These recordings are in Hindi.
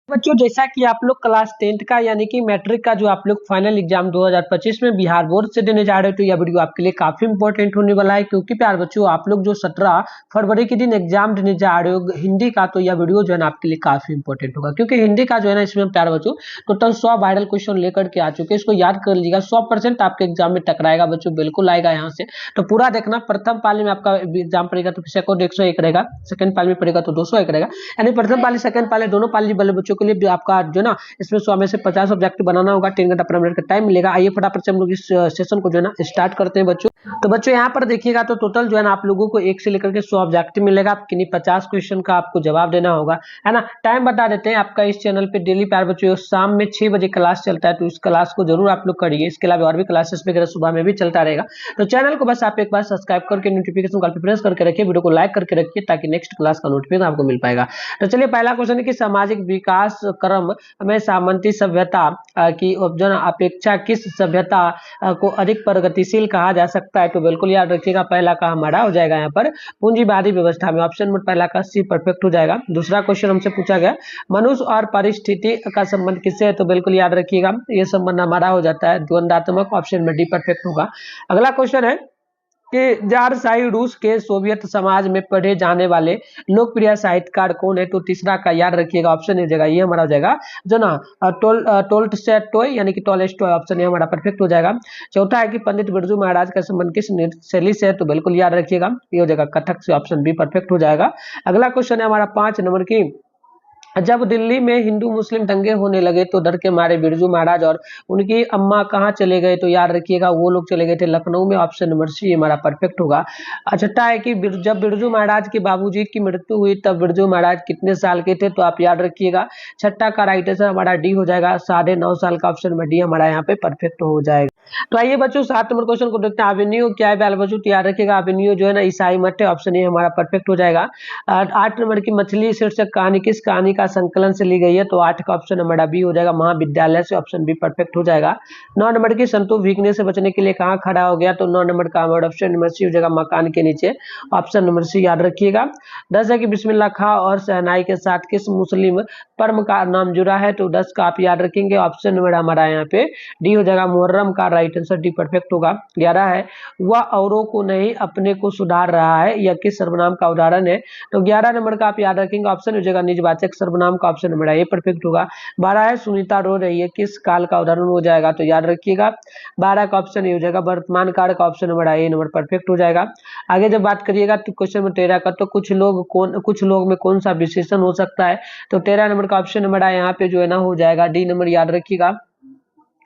बच्चों जैसा कि आप लोग क्लास 10th का यानी कि मैट्रिक का जो आप लोग फाइनल एग्जाम 2025 में बिहार बोर्ड से देने जा रहे हो, तो यह वीडियो आपके लिए काफी इंपॉर्टेंट होने वाला है। क्योंकि प्यार बच्चों आप लोग जो 17 फरवरी के दिन एग्जाम देने जा रहे हो हिंदी का, तो यह वीडियो जो है ना आपके लिए काफी इंपॉर्टेंट होगा। क्योंकि हिंदी का जो है ना इसमें प्यार बच्चों टोटल 100 वायरल क्वेश्चन लेकर के आ चुके हैं। इसको याद कर लीजिएगा, 100% आपके एग्जाम में टकराएगा बच्चों, बिल्कुल आएगा यहाँ से। तो पूरा देखना, प्रथम पाली में आपका एग्जाम पड़ेगा तो सेकंड 101 रहेगा, सेकंड पाली में पड़ेगा तो 201 रहेगा। यानी प्रथम पाली सेकंड पाली दोनों पाली वाले बच्चों के लिए आपका जो ना इसमें 100 में से 50 ऑब्जेक्ट बनाना होगा। 3 घंटा 15 मिनट का टाइम मिलेगा। आइए फटाफट से हम लोग इस सेशन को जो है ना स्टार्ट करते हैं बच्चों। तो बच्चों यहाँ पर देखिएगा तो टोटल जो है ना आप लोगों को 1 से लेकर के 100 ऑब्जेक्ट मिलेगा। किन्हीं 50 क्वेश्चन का आपको जवाब देना होगा, है ना। टाइम बता देते हैं आपका इस चैनल पे डेली प्यार बच्चों शाम में 6 बजे क्लास चलता है, तो इस क्लास को जरूर आप लोग करिए। इसके अलावा और भी क्लासेस वगैरह सुबह में भी चलता रहेगा। तो चैनल को बस आप एक बार सब्सक्राइब करके नोटिफिकेशन कॉल पे प्रेस करके रखिए, वीडियो को लाइक करके रखिए ताकि नेक्स्ट क्लास का नोटिफिकेशन आपको मिल पाएगा। तो चलिए पहला क्वेश्चन है कि सामाजिक विकास क्रम में सामंती सभ्यता की अपेक्षा किस सभ्यता को अधिक प्रगतिशील कहा जा सकता है। तो बिल्कुल याद रखिएगा, पहला का हमारा हो जाएगा यहाँ पर पूंजीवादी व्यवस्था में। ऑप्शन नंबर पहला का सी परफेक्ट हो जाएगा। दूसरा क्वेश्चन हमसे पूछा गया मनुष्य और परिस्थिति का संबंध किससे है। तो बिल्कुल याद रखिएगा ये संबंध हमारा हो जाता है द्वंद्वात्मक। ऑप्शन में डी परफेक्ट होगा। अगला क्वेश्चन है कि जारशाही रूस के सोवियत समाज में पढ़े जाने वाले लोकप्रिय साहित्यकार कौन है। तो तीसरा का याद रखिएगा, ऑप्शन हो जाएगा ये हमारा हो जाएगा जो ना टोल्स्टॉय यानी कि टॉलस्टॉय। ऑप्शन ये हमारा परफेक्ट हो जाएगा। चौथा है कि पंडित बिरजू महाराज का संबंध किस नृत्य शैली से है। तो बिल्कुल याद रखिएगा ये हो जाएगा कथक से। ऑप्शन बी परफेक्ट हो जाएगा। अगला क्वेश्चन है हमारा 5 नंबर की, जब दिल्ली में हिंदू मुस्लिम दंगे होने लगे तो डर के मारे बिरजू महाराज और उनकी अम्मा कहाँ चले गए। तो याद रखिएगा वो लोग चले गए थे लखनऊ में। ऑप्शन नंबर सी हमारा परफेक्ट होगा। छठा है कि जब बिरजू महाराज के बाबूजी की मृत्यु हुई तब बिरजू महाराज कितने साल के थे। तो आप याद रखिएगा छठा का राइट आंसर हमारा डी हो जाएगा, 9.5 साल का। ऑप्शन नंबर डी हमारा यहाँ पे परफेक्ट हो जाएगा। तो आइए बच्चों 7 नंबर क्वेश्चन को देखते हैं। अवेन्यू क्या है बच्चों, तो याद रखिएगा अवेन्यू जो है ना ईसाई मठ है। ऑप्शन ए हमारा परफेक्ट हो जाएगा। 8 नंबर की मछली शीर्षक कहानी किस कहानी का संकलन से ली गई है। तो 8 का ऑप्शन हमारा बी हो जाएगा, महाविद्यालय से। ऑप्शन बी परफेक्ट हो जाएगा। 9 नंबर की संतू भीगने से बचने के लिए कहाँ खड़ा हो गया। तो 9 नंबर का हमारा ऑप्शन नंबर सी हो जाएगा, मकान के नीचे। ऑप्शन नंबर सी याद रखिएगा। 10 है कि बिस्मिल्लाह खां और शहनाई के साथ किस मुस्लिम पर्व का नाम जुड़ा है। तो 10 का आप याद रखेंगे, ऑप्शन नंबर हमारा यहाँ पे डी हो जाएगा, मुहर्रम का राइट आंसर डी परफेक्ट होगा। 11 है वह औरों को नहीं अपने को सुधार रहा है, यह किस सर्वनाम का उदाहरण है। तो 11 नंबर का आप याद रखेंगे, ऑप्शन हो जाएगा निजवाचक सर्वनाम का। ऑप्शन नंबर ए परफेक्ट होगा। 12 है सुनीता रो रही है, किस काल का उदाहरण हो जाएगा। तो याद रखिएगा 12 का ऑप्शन ये हो जाएगा, वर्तमान काल का। Option number A number perfect हो जाएगा। आगे जब बात करिएगा तो क्वेश्चन नंबर 13 का, तो कुछ लोग में कौन सा विशेषण हो सकता है। तो 13 नंबर का ऑप्शन नंबर यहाँ पे जो है ना हो जाएगा डी नंबर, याद रखिएगा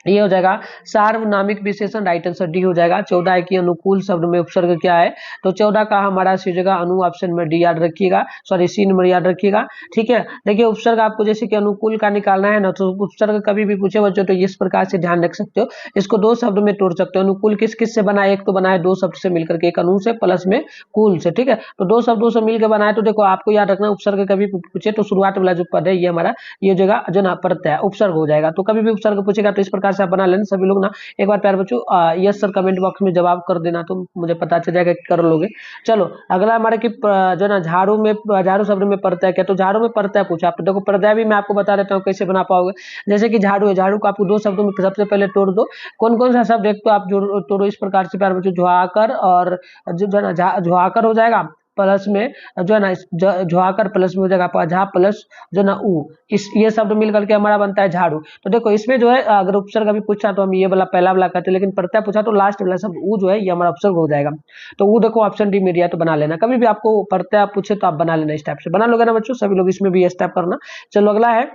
ये हो जाएगा सार्वनामिक विशेषण। राइट आंसर डी हो जाएगा। 14 है कि अनुकूल शब्द में उपसर्ग क्या है। तो 14 का हमारा सी जगह अनु। ऑप्शन में डी याद रखिएगा, सॉरी सी नंबर याद रखिएगा। ठीक है, देखिए उपसर्ग आपको जैसे कि अनुकूल का निकालना है ना, तो उपसर्ग कभी भी पूछे बच्चों तो इस प्रकार से ध्यान रख सकते हो। इसको 2 शब्द में तोड़ सकते हो। अनुकूल किस किस से बना है, एक तो बना है 2 शब्द से मिलकर के, एक अनु से प्लस में कूल से। ठीक है, तो 2 शब्दों से मिलकर बनाए। तो देखो आपको याद रखना उपसर्ग कभी पूछे तो शुरुआत वाला जो पद है ये हमारा ये जगह जो ना प्रत्यय उपसर्ग हो जाएगा। तो कभी भी उपसर्ग पूछेगा तो इस प्रकार से आप बना लेना। सभी लोग ना एक बार प्यार बच्चों यस सर कमेंट बॉक्स में जवाब कर देना, तो मुझे पता चल जाएगा कि कर लोगे। चलो अगला हमारे की जो ना झाड़ू शब्द में प्रत्यय क्या। तो झाड़ू में प्रत्यय पूछा आप, देखो प्रत्यय भी मैं आपको बता देता हूँ कैसे बना पाओगे। जैसे कि झाड़ू है, झाड़ू को आपको 2 शब्दों में सबसे पहले तोड़ दो। कौन कौन सा शब्द, एक तो आप तोड़ो इस प्रकार से प्यार बच्चों, झुआकर और जो ना झुआकर हो जाएगा प्लस में जो है ना झुआकर प्लस में हो जाएगा झा प्लस जो ना ऊ, इस ये शब्द मिल करके हमारा बनता है झाड़ू। तो देखो इसमें जो है अगर उपसर्ग अभी पूछा तो हम ये वाला पहला वाला कहते हैं, लेकिन प्रत्यय पूछा तो लास्ट वाला शब्द ऊ जो है ये हमारा उपसर्ग हो जाएगा। तो ऊ देखो ऑप्शन डी में दिया, तो बना लेना। कभी भी आपको प्रत्यय पूछे तो आप बना लेना, इस टाइप से बना लोगे ना बच्चों। सभी लोग इसमें भी इस टाइप करना। चलो अगला है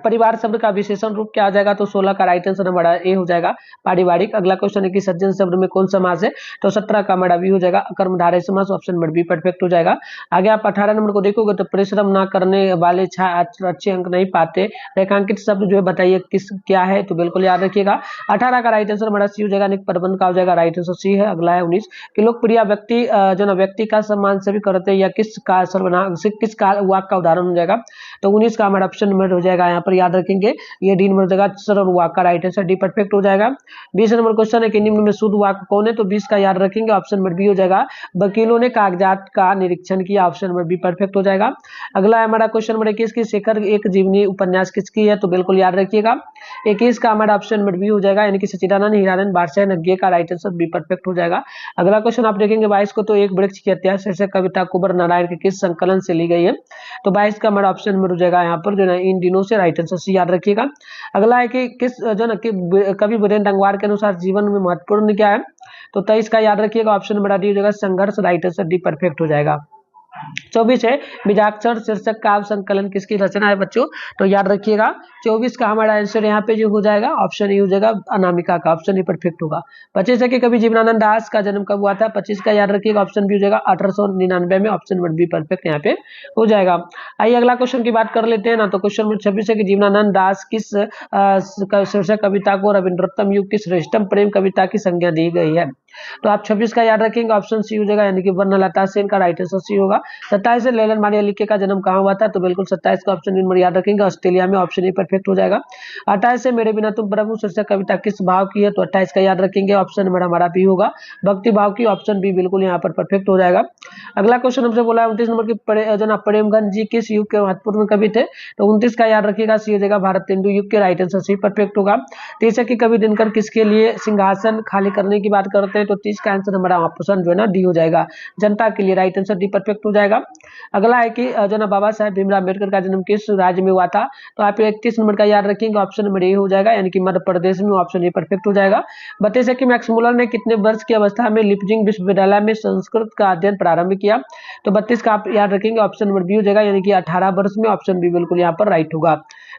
परिवार शब्द का विशेषण रूप क्या आ जाएगा। तो 16 का राइट आंसर हमारा ए हो जाएगा, पारिवारिक। अगला क्वेश्चन है कि सज्जन शब्द में कौन समास है। तो 17 का हमारा बी हो जाएगा, कर्मधारय समास। ऑप्शन नंबर बी परफेक्ट हो जाएगा। आगे आप 18 नंबर को देखोगे तो परिश्रम ना करने वाले अच्छे अंक नहीं पाते, रेखांकित शब्द जो है बताइए किस क्या है। तो बिल्कुल याद रखिएगा 18 का राइट आंसर हमारा सी हो जाएगा, प्रबंध का हो जाएगा। राइट आंसर सी है। अगला है 19 कि लोकप्रिय व्यक्ति जो ना व्यक्ति का सम्मान सभी करते हैं, या किस का सर्वनाम किस का वाक्य का उदाहरण हो जाएगा। तो 19 का हमारा ऑप्शन नंबर हो जाएगा यहाँ पर याद रखेंगे, ये डी नंबर हो जाएगा सरल वाक का राइट आंसर डी परफेक्ट हो जाएगा। 20 नंबर क्वेश्चन है कि निम्न में शुद्ध वाक्य कौन है, तो 20 का याद रखेंगे, ऑप्शन नंबर बी हो जाएगा वकीलों ने कागजात का निरीक्षण किया, ऑप्शन नंबर बी परफेक्ट हो जाएगा। अगला है हमारा क्वेश्चन नंबर 21 की शेखर एक जीवनी उपन्यास किसकी है, तो बिल्कुल याद रखिएगा 21 का हमारा ऑप्शन नंबर बी हो जाएगा, यानी कि सचिदानंद हीरानंद बादशाह नग्गे का राइट आंसर बी परफेक्ट हो जाएगा। अगला क्वेश्चन आप देखेंगे 22 को, तो एक वृक्ष की हत्या शीर्षक कविता कुंवर नारायण के किस संकलन से ली गई है, तो 22 का हमारा ऑप्शन नंबर हो जाएगा यहाँ पर जो है इन दिनों से राइट आंसर से याद रखिएगा। अगला है कि किस जो ना कि कवि वीरेंद्र अंगवार के अनुसार जीवन में महत्वपूर्ण क्या है, तो 23 का याद रखिएगा, ऑप्शन नंबर डी हो जाएगा संघर्ष, राइट आंसर डी परफेक्ट हो जाएगा। 24 है बीजाक्षर शीर्षक काव्य संकलन किसकी रचना है बच्चों, तो याद रखिएगा 24 का हमारा आंसर यहाँ पे जो हो जाएगा ऑप्शन ए हो जाएगा अनामिका का, ऑप्शन ए परफेक्ट होगा। 25 है कि कवि जीवनानंद दास का जन्म कब हुआ था, 25 का याद रखिएगा, ऑप्शन बी हो जाएगा 1899 में, ऑप्शन नंबर बी परफेक्ट यहाँ पे हो जाएगा। आइए अगला क्वेश्चन की बात कर लेते हैं ना, तो क्वेश्चन नंबर 26 है कि जीवनानंद दास किस शीर्षक कविता को रविंद्रोत्तम युग की श्रेष्ठतम प्रेम कविता की संज्ञा दी गई है, तो आप 26 का याद रखेंगे, ऑप्शन सी हो जाएगा, यानी कि वर्णलता सेन का राइट आंसर सी होगा। 27 से लैलन मारिया लिखे का जन्म कहाँ हुआ था, तो बिल्कुल 27 का ऑप्शन नंबर याद रखेंगे, ऑस्ट्रेलिया में, ऑप्शन ए परफेक्ट हो जाएगा। 28 से मेरे बिना तुम प्रभु शीर्षक कविता किस भाव की है, तो 28 का याद रखेंगे, ऑप्शन नंबर हमारा बी होगा भक्ति भाव की, ऑप्शन बी बिल्कुल यहाँ पर परफेक्ट हो जाएगा। अगला क्वेश्चन हमसे बोला है 29 नंबर की प्रेमगंज जी किस युग के महत्वपूर्ण कवि थे, तो 29 का याद रखिएगा, सी हो जाएगा भारत तेंदु युग के, राइट आंसर सी परफेक्ट होगा। 30 की कवि दिनकर किसके लिए सिंहासन खाली करने की बात करते हैं, तो 30 का आंसर हमारा ऑप्शन जो है ना डी हो जाएगा, जनता के लिए, राइट आंसर डी परफेक्ट हो जाएगा। अगला है कि जो ना बाबा साहेब भीमराव अम्बेडकर का जन्म किस राज्य में हुआ था, तो आप 31 नंबर का याद रखेंगे, ऑप्शन नंबर ए हो जाएगा, यानी कि मध्य प्रदेश में, ऑप्शन ए परफेक्ट हो जाएगा। 32 है कि मैक्स मुलर ने कितने वर्ष की अवस्था में लिपजिंग विश्वविद्यालय में संस्कृत का अध्ययन प्रारंभ किया, तो 32 का आप याद रखेंगे, ऑप्शन नंबर बी हो जाएगा, यानी कि 18 वर्ष में, ऑप्शन बी बिल्कुल यहाँ पर राइट होगा।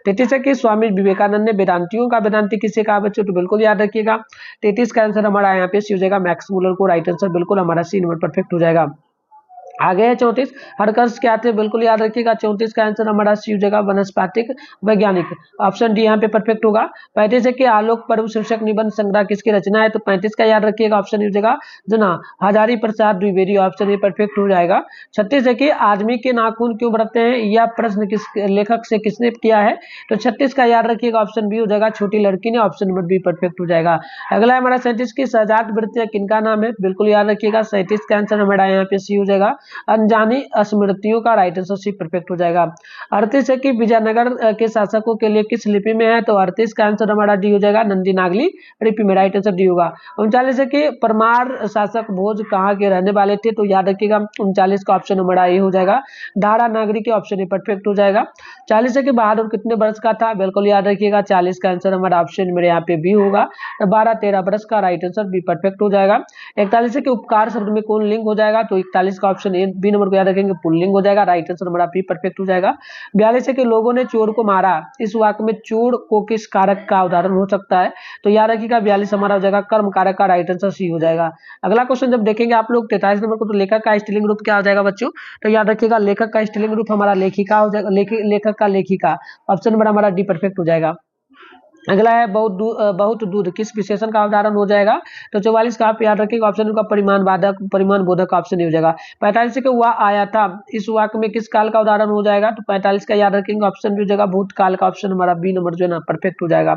33 है कि स्वामी विवेकानंद ने वेदांतियों का वेदांति किसे कहा बच्चों, तो बिल्कुल याद रखिएगा 33 का आंसर हमारा यहाँ पे सी हो जाएगा मैक्स मुलर को, राइट आंसर बिल्कुल हमारा सी नंबर परफेक्ट हो जाएगा। आगे है 34 हरकर्ष क्या थे, बिल्कुल याद रखिएगा 34 का आंसर हमारा सी हो जाएगा वनस्पतिक वैज्ञानिक, ऑप्शन डी यहाँ पे परफेक्ट होगा। 35 है कि आलोक पर्व शीर्षक निबंध संग्रह किसकी रचना है, तो 35 का याद रखिएगा, ऑप्शन हो जाएगा जो ना Hazari Prasad Dwivedi, option a perfect हो जाएगा। 36 है कि आदमी के नाखून क्यों बढ़ते हैं, यह प्रश्न किस लेखक से किसने किया है, तो 36 का याद रखिएगा, ऑप्शन बी हो जाएगा छोटी लड़की ने, ऑप्शन नंबर बी परफेक्ट हो जाएगा। अगला है हमारा 37 की सजात वृत्तियां किनका नाम है, बिल्कुल याद रखिएगा 37 का आंसर हमारा यहाँ पे सी हो जाएगा अनजानी स्मृतियों का, राइट आंसर सी परफेक्ट हो जाएगा। 38 है कि विजयनगर के शासकों के लिए किस लिपि में है, तो 38 का आंसर हमारा डी हो जाएगा नंदी नागली लिपि में, राइट आंसर डी होगा। 39 है कि परमार शासक भोज कहाँ के रहने वाले थे, तो याद रखिएगा 39 का ऑप्शन हमारा ए हो जाएगा धारा नागरी के, ऑप्शन ए परफेक्ट हो जाएगा। 40 है कि बहादुर कितने वर्ष का था, बिल्कुल याद रखिएगा 40 का आंसर हमारा ऑप्शन मेरे यहाँ पे बी होगा 12-13 वर्ष का, राइट आंसर बी परफेक्ट हो जाएगा। 41 है कि उपकार शब्द में कौन लिंग हो जाएगा, तो 41 का ऑप्शन ए बी नंबर को याद रखेंगे पुल्लिंग हो जाएगा, राइट आंसर हमारा बी परफेक्ट हो जाएगा। 42 है कि लोगों ने चोर को मारा, इस वाक्य में चोर को किस कारक का उदाहरण हो सकता है, तो याद रखिएगा 42 हमारा हो जाएगा कर्म कारक का, राइट आंसर सी हो जाएगा। अगला क्वेश्चन जब देखेंगे आप लोग 43 नंबर को, तो लेखक का स्त्रीलिंग रूप क्या हो जाएगा बच्चों, तो याद रखिएगा लेखक का स्त्रीलिंग रूप हमारा लेखिका हो जाएगा, लेखक का लेखिका, ऑप्शन नंबर हमारा डी परफेक्ट हो जाएगा। अगला है बहुत दूध किस विशेषण का उदाहरण हो जाएगा, तो 44 का आप याद रखिएगा, ऑप्शन का परिमाण बोधक का ऑप्शन हो जाएगा। 45 के वह आया था, इस वाक्य में किस काल का उदाहरण हो जाएगा, तो 45 का याद रखेंगे, ऑप्शन भी हो जाएगा भूतकाल का, ऑप्शन हमारा बी नंबर जो है ना परफेक्ट हो जाएगा।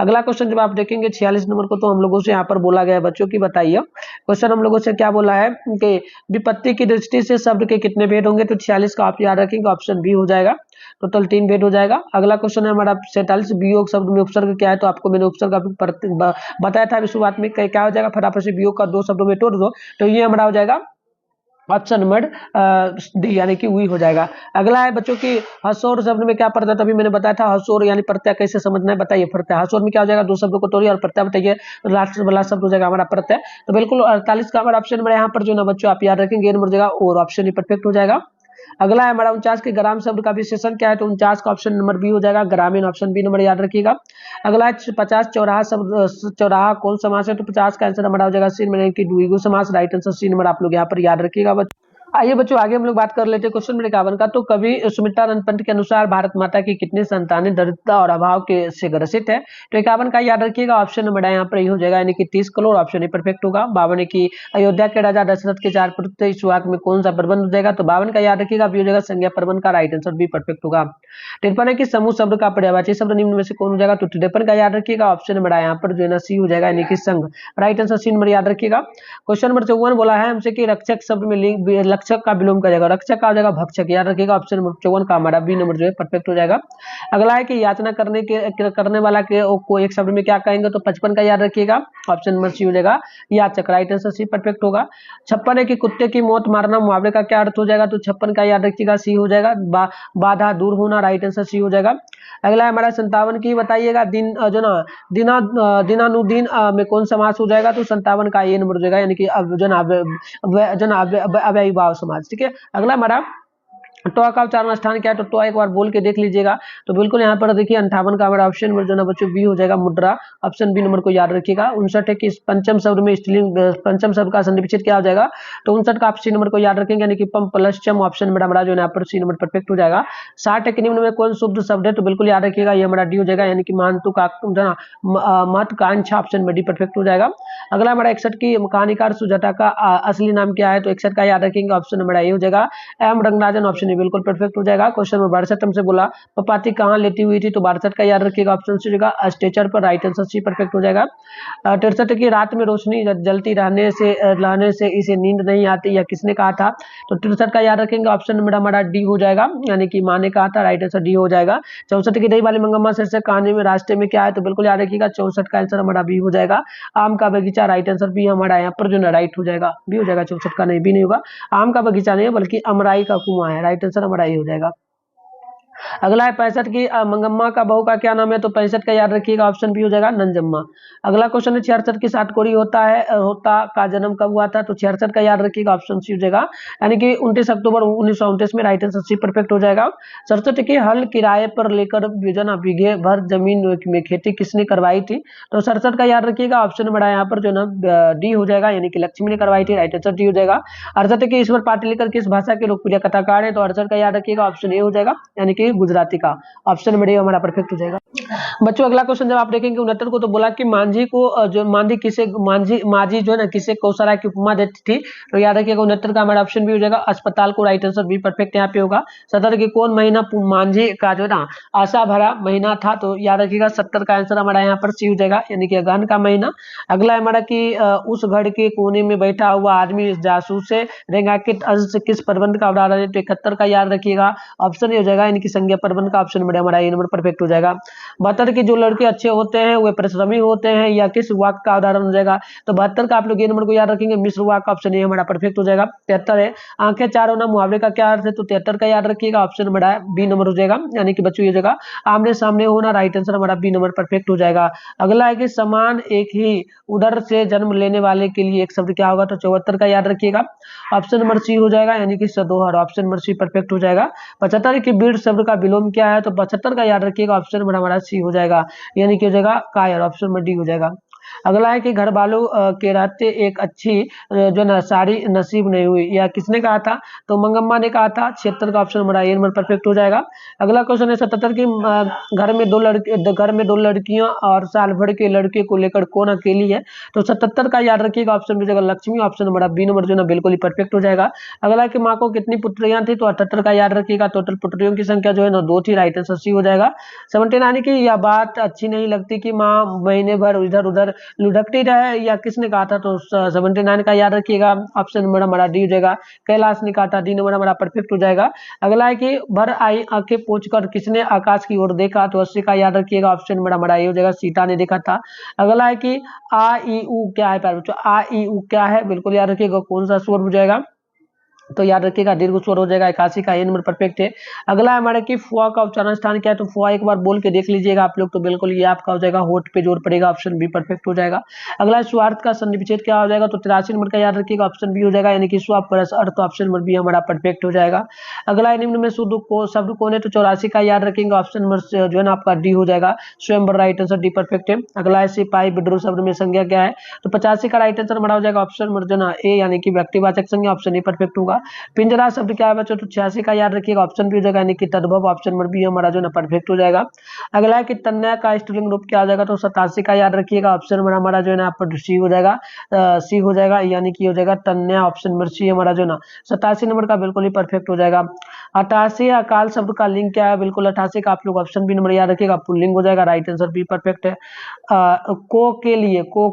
अगला क्वेश्चन जब आप देखेंगे 46 नंबर को, तो हम लोगों से यहाँ पर बोला गया है बच्चों की बताइए, क्वेश्चन हम लोगों से क्या बोला है कि विपत्ति की दृष्टि से शब्द के कितने भेद होंगे, तो 46 का आप याद रखेंगे, ऑप्शन बी हो जाएगा टोटल 3 भेद हो जाएगा। अगला क्वेश्चन है हमारा 47 वियोग शब्द में उपसर्ग क्या है, तो आपको मैंने उपसर्ग बताया था शुरुआत में क्या हो जाएगा, फटाफट से वियोग का 2 शब्दों में तोड़ दो, तो ये हमारा हो जाएगा ऑप्शन नंबर डी यानी कि वी हो जाएगा। अगला है बच्चों की हसोर शब्द में क्या पड़ता है, तभी मैंने बताया था हसोर यानी प्रत्यय कैसे समझना है, बताइए प्रत्यय हसोर में क्या हो जाएगा, 2 शब्दों को तोड़िए और प्रत्यय बताइए, लास्ट वाला शब्द हो जाएगा हमारा प्रत्यय, तो बिल्कुल 48 का हमारा ऑप्शन नंबर यहाँ पर जो ना बच्चों आप याद रखेंगे नंबर जाएगा और ऑप्शन ही परफेक्ट हो जाएगा। अगला है हमारा 49 के ग्राम शब्द का विशेषण क्या है, तो 49 का ऑप्शन नंबर बी हो जाएगा ग्रामीण, ऑप्शन बी नंबर याद रखिएगा। अगला है 50 चौराहा शब्द, चौराहा कौन समास है, तो 50 का आंसर हमारा हो जाएगा सी नंबर की द्विगु समास, राइट आंसर सी नंबर आप लोग यहाँ पर याद रखिएगा। आइए बच्चों आगे हम लोग बात कर लेते हैं क्वेश्चन नंबर 51 का। तो कवि सुमित्रानंद पंत के अनुसार भारत माता की कितनी संतानें दरिद्रता और अभाव के से ग्रसित है? तो 51 का याद रखिएगा, ऑप्शन नंबर यहाँ पर ये हो जाएगा, यानी कि 30 करोड़। ऑप्शन ए परफेक्ट होगा। 52 है कि अयोध्या के राजा दशरथ के 4 पुत्र थे, इस वाक्य में कौन सा प्रबंध हो जाएगा? तो 52 का याद रखिएगा, बी हो जाएगा संज्ञा प्रबंध का राइट आंसर बी परफेक्ट होगा। 53 है कि समूह शब्द का पर्यायवाची शब्द निम्न में से कौन हो जाएगा? तो 53 का याद रखिएगा, ऑप्शन नंबर यहाँ पर जो है ना सी हो जाएगा, यानी कि संघ। राइट आंसर सी नंबर याद रखिएगा। क्वेश्चन नंबर 54 बोला है हमसे कि रक्षक शब्द में रक्षक का विलोम कर जाएगा, रक्षक का हो जाएगा भक्षक, याद रखिएगा। ऑप्शन नंबर 54 का हमारा बी नंबर जो है परफेक्ट हो जाएगा। अगला है कि याचना करने वाला के को एक शब्द में क्या कहेंगे? तो 55 का याद रखिएगा, ऑप्शन नंबर सी हो जाएगा याचक। राइट आंसर सी परफेक्ट होगा। 56 है कि कुत्ते की मौत मारना मुहावरे का क्या अर्थ हो जाएगा? तो 56 का याद रखिएगा, सी हो जाएगा बाधा दूर होना। राइट आंसर सी हो जाएगा। अगला है हमारा 57 की बताइएगा, दिन जो ना दिनानुदीन में कौन समास हो जाएगा? तो 57 का ए नंबर हो जाएगा, यानी कि अव्ययीभाव समाज। ठीक है। अगला हमारा टॉ का उच्चारण स्थान क्या है? तो टॉ एक बार बोल के देख लीजिएगा। तो बिल्कुल यहाँ पर देखिए 58 का हमारा ऑप्शन नंबर जो ना बच्चों बी हो जाएगा मुद्रा। ऑप्शन बी नंबर को याद रखिएगा। 59 है कि पंचम शब्द में स्त्रीलिंग पंचम शब्द का संधि विच्छेद क्या हो जाएगा? तो 59 का आप सी नंबर को याद रखेंगे, यानी कि पम प्लस चम। ऑप्शन नंबर हमारा जो है यहाँ पर सी नंबर परफेक्ट हो जाएगा। 60 है कि निम्न में कौन शुद्ध शब्द है? तो बिल्कुल याद रखिएगा, ये हमारा डी हो जाएगा, यानी कि महत्वाकांक्षा। ऑप्शन नंबर डी परफेक्ट हो जाएगा। अगला हमारा 61 की कहानीकार सुजाता का असली नाम क्या है? तो 61 का याद रखेंगे, ऑप्शन नंबर ए हो जाएगा एम रंगराजन। ऑप्शन ए बिल्कुल परफेक्ट हो जाएगा। क्वेश्चन नंबर 62 हमसे बोला पपाती कहाँ लेटी हुई थी? तो 62 का याद रखिएगा, ऑप्शन सी होगा स्ट्रेचर पर। राइट आंसर सी परफेक्ट हो जाएगा। 63 की रात में रोशनी जलती रहने से इसे नींद नहीं आती, या किसने कहा था? तो 63 का याद रखेंगे, ऑप्शन नंबर हमारा डी हो जाएगा, यानी कि माँ ने कहा था। राइट आंसर डी हो जाएगा। 64 की दही वाली मंगम्मा शीर्षक कहानी में रास्ते में क्या है? तो बिल्कुल याद रखिएगा, 64 का आंसर हमारा बी हो जाएगा, आम का बगीचा। राइट आंसर बी हमारा यहाँ पर जो ना राइट हो जाएगा, बी हो जाएगा। 64 का नहीं, बी नहीं होगा, आम का बगीचा नहीं है बल्कि अमराई का कुआं है। राइट आंसर हमारा ये हो जाएगा। अगला है 65 की मंगम्मा का बहू का क्या नाम है? तो 65 का याद रखिएगा, ऑप्शन बी हो जाएगा नंजम्मा। अगला क्वेश्चन है 66 की सातकोरी होता का जन्म कब हुआ था? तो 66 का याद रखिएगा, ऑप्शन सी हो जाएगा, यानी कि 29 अक्टूबर 1929 में। राइट आंसर सी परफेक्ट हो जाएगा। 67 की हल किराए पर लेकर बीघे भर जमीन में खेती किसने करवाई थी? तो 67 का याद रखिएगा, ऑप्शन बड़ा यहाँ पर जो ना डी हो जाएगा, यानी कि लक्ष्मी ने करवाई थी। राइट आंसर डी हो जाएगा। 68 की ईश्वर पाटलिकर किस भाषा के लोकप्रिय कथाकार है? तो 68 का याद रखिएगा, ऑप्शन ए हो जाएगा, यानी कि गुजराती का। ऑप्शन नंबर ए हमारा परफेक्ट हो जाएगा। बच्चों अगला क्वेश्चन जब आप देखेंगे 69 को, तो बोला कि मांझी को जो मांझी जो है ना किसे कौशरा की उपमा देती थी? तो याद रखिएगा 69 का हमारा ऑप्शन बी हो जाएगा अस्पताल को। राइट आंसर बी परफेक्ट यहाँ पे होगा। 70 की कौन महीना मांझी का जो है ना आशा भरा महीना था? तो याद रखिएगा 70 का आंसर हमारा यहाँ पर सी हो जाएगा, यानी कि अगहन का महीना। अगला हमारा कि उस घर के कोने में बैठा हुआ आदमी जासूस से रेंगाकित अंश किस प्रबंध का उदाहरण है? तो 71 का याद रखिएगा, ऑप्शन ए हो जाएगा, यानी कि संज्ञा प्रबंध का। ऑप्शन नंबर हमारा ए नंबर परफेक्ट हो जाएगा। 72 के जो लड़के अच्छे होते हैं वे परिश्रमी होते हैं, या किस वाक्य का उदाहरण हो जाएगा? तो 72 का आप लोग ये नंबर को याद रखेंगे, मिश्र वाक्य। ऑप्शन ए हमारा परफेक्ट हो जाएगा। 73 है आंखें चार होना मुहावरे का क्या अर्थ है? तो 73 का याद रखिएगा, ऑप्शन नंबर बी नंबर हो जाएगा, यानी कि बच्चों ये जगह आमने सामने होना। राइट आंसर हमारा बी नंबर परफेक्ट हो जाएगा। अगला है कि समान एक ही उदर से जन्म लेने वाले के लिए एक शब्द क्या होगा? तो 74 का याद रखिएगा, ऑप्शन नंबर सी हो जाएगा, यानी कि सदोहर। ऑप्शन नंबर सी परफेक्ट हो जाएगा। 75 की बीड़ शब्द का विलोम क्या है? तो 75 का याद रखिएगा, ऑप्शन नंबर हमारा सी हो जाएगा, यानी कि हो जाएगा कायर। ऑप्शन नंबर डी हो जाएगा। अगला है कि घर वालों के रहते एक अच्छी जो न साड़ी नसीब नहीं हुई, या किसने कहा था? तो मंगम्मा ने कहा था। 76 का ऑप्शन हमारा ए नंबर परफेक्ट हो जाएगा। अगला क्वेश्चन है 77 की घर में दो लड़कियां और साल भर के लड़के को लेकर कौन अकेली है? तो 77 का याद रखिएगा, ऑप्शन हो जाएगा लक्ष्मी। ऑप्शन हमारा बी नंबर जो ना बिल्कुल ही परफेक्ट हो जाएगा। अगला कि माँ को कितनी पुत्रियां थी? तो 78 का याद रखिएगा, टोटल पुत्रियों की संख्या जो है ना 2 थी। राइट आंसर सी हो जाएगा। 79 की यह बात अच्छी नहीं लगती कि माँ महीने भर इधर उधर लुढ़कती रहे, या किसने कहा था? तो 79 का याद रखिएगा, ऑप्शन नंबर हमारा डी हो जाएगा, कैलाश ने कहा था। डी नंबर हमारा परफेक्ट हो जाएगा। अगला है कि भर आई आंखें पोंछकर किसने आकाश की ओर देखा? तो 80 का याद रखिएगा, ऑप्शन नंबर हमारा ए हो जाएगा, सीता ने देखा था। अगला है कि आ ई उ क्या है? प्यारे बच्चों आ ई उ क्या है? बिल्कुल याद रखिएगा, कौन सा स्वर हो जाएगा? तो याद रखिएगा दीर्घ स्वर हो जाएगा। 81 का ए नंबर परफेक्ट है। अगला हमारा कि फुआ का उच्चारण स्थान क्या है? तो फुआ एक बार बोल के देख लीजिएगा आप लोग, तो बिल्कुल ये आपका हो जाएगा होठ पे जोर पड़ेगा। ऑप्शन बी परफेक्ट हो जाएगा। अगला स्वार्थ का संधि विच्छेद क्या हो जाएगा? तो 83 नंबर का याद रखिएगा, ऑप्शन बी हो जाएगा, यानी कि स्व परस अर्थ। ऑप्शन नंबर बी हमारा परफेक्ट हो जाएगा। अगला निम्न में शुद्ध को शब्द कौन है? तो 84 का याद रखेंगे, ऑप्शन नंबर जो है ना आपका डी हो जाएगा, स्वयंवर। राइट आंसर डी परफेक्ट है। अगला है सिपाही विद्रोह शब्द में संज्ञा क्या है? तो 85 का राइट आंसर हमारा हो जाएगा, ऑप्शन नंबर जो ना ए, यानी कि व्यक्तिवाचक संज्ञा। ऑप्शन ए परफेक्ट होगा। पिंजरा शब्द क्या है बच्चों, तो 86 का याद रखिएगा, ऑप्शन बी हो जाएगा, यानी कि तद्भव, ऑप्शन नंबर बी हमारा जो है ना परफेक्ट हो जाएगा। अगला है कि तन्या का स्त्रीलिंग रूप क्या हो जाएगा, तो 87 का याद रखिएगा, ऑप्शन नंबर हमारा जो है ना पर सी हो जाएगा, सी हो जाएगा, यानी कि हो जाएगा तन्या, ऑप्शन नंबर सी हमारा जो है ना 87 नंबर का बिल्कुल ही परफेक्ट हो जाएगा। 88 अकाल शब्द का लिंग क्या है, बिल्कुल 88 का आप लोग ऑप्शन बी नंबर याद रखिएगा, पुल्लिंग हो जाएगा, राइट आंसर बी परफेक्ट है। को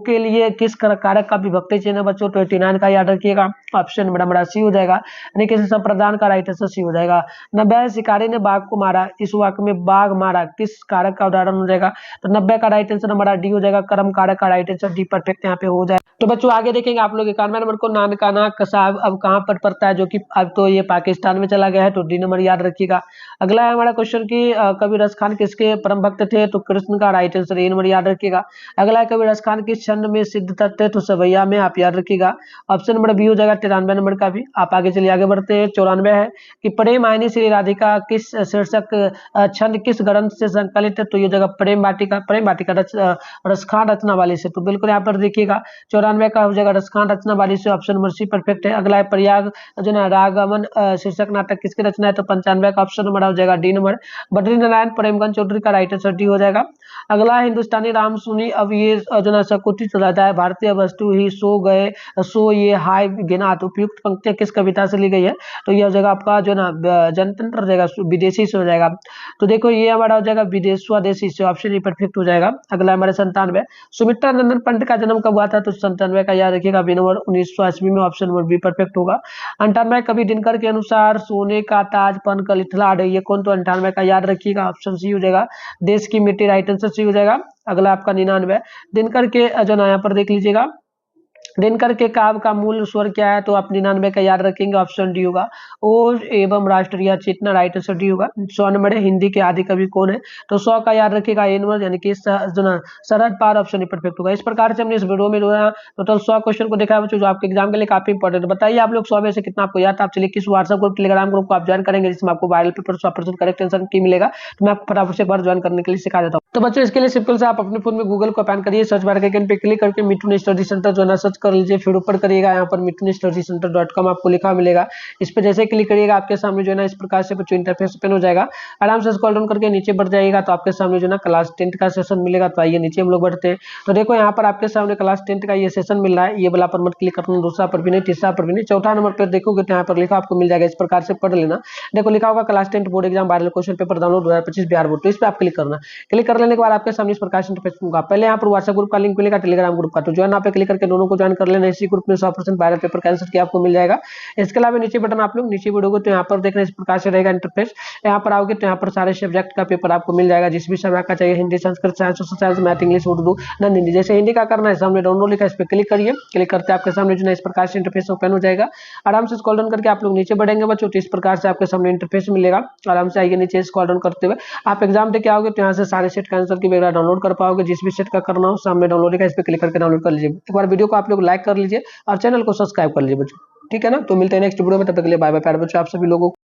के लिए किस कारक का विभक्ति चिन्ह है बच्चों, तो 89 का याद रखिएगा, ऑप्शन नंबर हमारा सी हो जाएगा, यानी कि संप्रदान का राइट आंसर सी हो जाएगा। 90 शिकारी ने बाघ को मारा, इस वाक्य में बाघ मारा किस कारक का उदाहरण हो जाएगा, तो 90 का राइट आंसर हमारा डी हो जाएगा, कर्म कारक का राइट आंसर डी परफेक्ट यहाँ पे हो जाएगा। तो बच्चों आगे देखेंगे आप लोग 91 नंबर को, नानकाना कसाब अब कहाँ पर पड़ता है, जो कि अब तो ये पाकिस्तान में चला गया है, तो डी नंबर याद रखिएगा। अगला है हमारा क्वेश्चन की कबीर रस खान किसके परम भक्त थे, तो कृष्ण का राइट आंसर ए नंबर याद रखिएगा। अगला है कबीर रस खान किस छंद में सिद्ध तत्व, तो सवैया में, आप याद रखिएगा, ऑप्शन नंबर बी हो जाएगा 93 नंबर का भी। आप आगे चलिए, आगे बढ़ते हैं। 94 है कि प्रेम आयनी श्री राधिका किस शीर्षक छंद किस ग्रंथ से संकलित है, तो ये जगह प्रेम वाटिका, प्रेम वाटिका रसखान रचनावाली से, तो बिल्कुल यहाँ पर देखिएगा 94 का हो जाएगा रसखान रचनावाली से, ऑप्शन नंबर सी परफेक्ट है। अगला है प्रयाग जो ना रागमन शीर्षक नाटक किसकी रचना है, तो 95 का ऑप्शन नंबर हो जाएगा डी नंबर, बद्री नारायण प्रेमगंज चौधरी का राइट आंसर डी हो जाएगा। अगला है हिंदुस्तानी राम सुनी अब ये जो ना सकुचित रहता है, भारतीय वस्तु ही सो गए सो ये हाय गिनात, उपयुक्त पंक्तियां किस कविता से ली गई है, तो यह हो जाएगा आपका जो ना जनतंत्र हो जाएगा, विदेशी से हो जाएगा, तो देखो ये हमारा हो जाएगा विदेश स्वदेशी से, ऑप्शन ही परफेक्ट हो जाएगा। अगला हमारे 97 सुमित्रा नंदन पंत का जन्म कब हुआ था, तो 97 का याद रखिएगा, बी नंबर 1980 में, ऑप्शन नंबर बी परफेक्ट होगा। 98 कवि दिनकर के अनुसार सोने का ताज पन का लिथलाड, ये कौन, तो 98 का याद रखिएगा, ऑप्शन सी हो जाएगा, देश की मिट्टी, राइट आंसर सी हो जाएगा। अगला आपका 99 दिनकर के जो ना यहाँ पर देख लीजिएगा, दिनकर के काव्य का मूल स्वर क्या है, तो आप 99 का याद रखेंगे, ऑप्शन डी होगा, ओज एवं राष्ट्रीय चेतना, राइट आंसर डी होगा। 100 नंबर है हिंदी के आदि कवि कौन है, तो 100 का याद रखेगा ए नंबर, यानी कि जो ना शरद पार, ऑप्शन ही परफेक्ट होगा। इस प्रकार से हमने इस वीडियो में टोटल 100 क्वेश्चन को देखा है बच्चों, जो आपके एग्जाम के लिए काफी इंपॉर्टेंट है। बताइए आप लोग 100 में से कितना आपको याद था, आप चलिए किस व्हाट्सएप ग्रुप टेलीग्राम ग्रुप को आप ज्वाइन करेंगे, जिसमें आपको वायरल पेपर 100% करेक्ट आंसर की मिलेगा, तो मैं आपको फटाफट से एक बार ज्वाइन करने के लिए सिखा देता हूँ। तो बच्चों इसके लिए सिंपल से आप अपने फोन में गूगल को ओपन करिए, सर्च बार के आइकन पे क्लिक करके मिठुन स्टडी सेंटर जो है ना सर्च कर लीजिए, फिर ऊपर करिएगा यहाँ पर mithunsstudycenter.com आपको लिखा मिलेगा, इस पर जैसे क्लिक करिएगा आपके सामने जो है ना इस प्रकार से बच्चों इंटरफेस ओपन हो जाएगा। आराम से स्क्रॉल डाउन करके नीचे बढ़ जाएगा, तो आपके सामने जो है ना क्लास 10 का सेशन मिलेगा, तो आइए नीचे हम लोग बढ़ते हैं। तो देखो यहाँ पर आपके सामने क्लास 10 का ये सेशन मिल रहा है, ये वाला पर मत क्लिक करना, दूसरा पर भी नहीं, तीसरा पर भी नहीं, चौथा नंबर पर देखोगे तो यहाँ पर लिखा आपको मिल जाएगा, इस प्रकार से पढ़ लेना। देखो लिखा होगा class 10 board exam viral question paper download 2025 Bihar board, तो इस पर आप क्लिक करना। क्लिक कर लेने के बाद आपके सामने इस प्रकार से इंटरफेस होगा। पहले यहाँ पर व्हाट्सएप ग्रुप का लिंक मिलेगा, टेलीग्राम ग्रुप का, तो ज्वाइन आप पे क्लिक करके दोनों को ज्वाइन कर लेना, इसी ग्रुप में 100% वायरल पेपर का आंसर किया आपको मिल जाएगा। इसके अलावा नीचे बटन आप लोग नीचे वीडियो को तो यहाँ पर देखना, इस प्रकार से रहेगा इंटरफेस। यहाँ पर आओगे तो यहाँ पर सारे सब्जेक्ट का पेपर आपको मिल जाएगा, जिस भी सब्जेक्ट का चाहिए, Hindi, Sanskrit, science, social science, math, English, Urdu, non Hindi. जैसे हिंदी का करना है, सामने डाउनलोड लिखा है, इस पर क्लिक करिए, क्लिक करते आपके सामने जो है इस प्रकार से इंटरफेस ओपन हो जाएगा। आराम से स्क्रॉल डाउन करके आप लोग नीचे बढ़ेंगे बच्चों, तो इस प्रकार से आपके सामने इंटरफेस मिलेगा। आराम से आइए नीचे स्क्रॉल डाउन करते हुए आप एग्जाम देके आओगे तो यहाँ से सारे सेट का आंसर की वगैरह डाउनलोड कर पाओगे, जिस भी सेट का करना हो सामने डाउनलोड है, इस पर क्लिक करके डाउनलोड कर लीजिए। एक बार वीडियो को आप लोग लाइक कर लीजिए और चैनल को सब्सक्राइब कर लीजिए बच्चों, ठीक है ना। तो मिलते हैं नेक्स्ट वीडियो में, तब तक के लिए बाय बाय प्यारे बच्चों आप सभी लोगों को।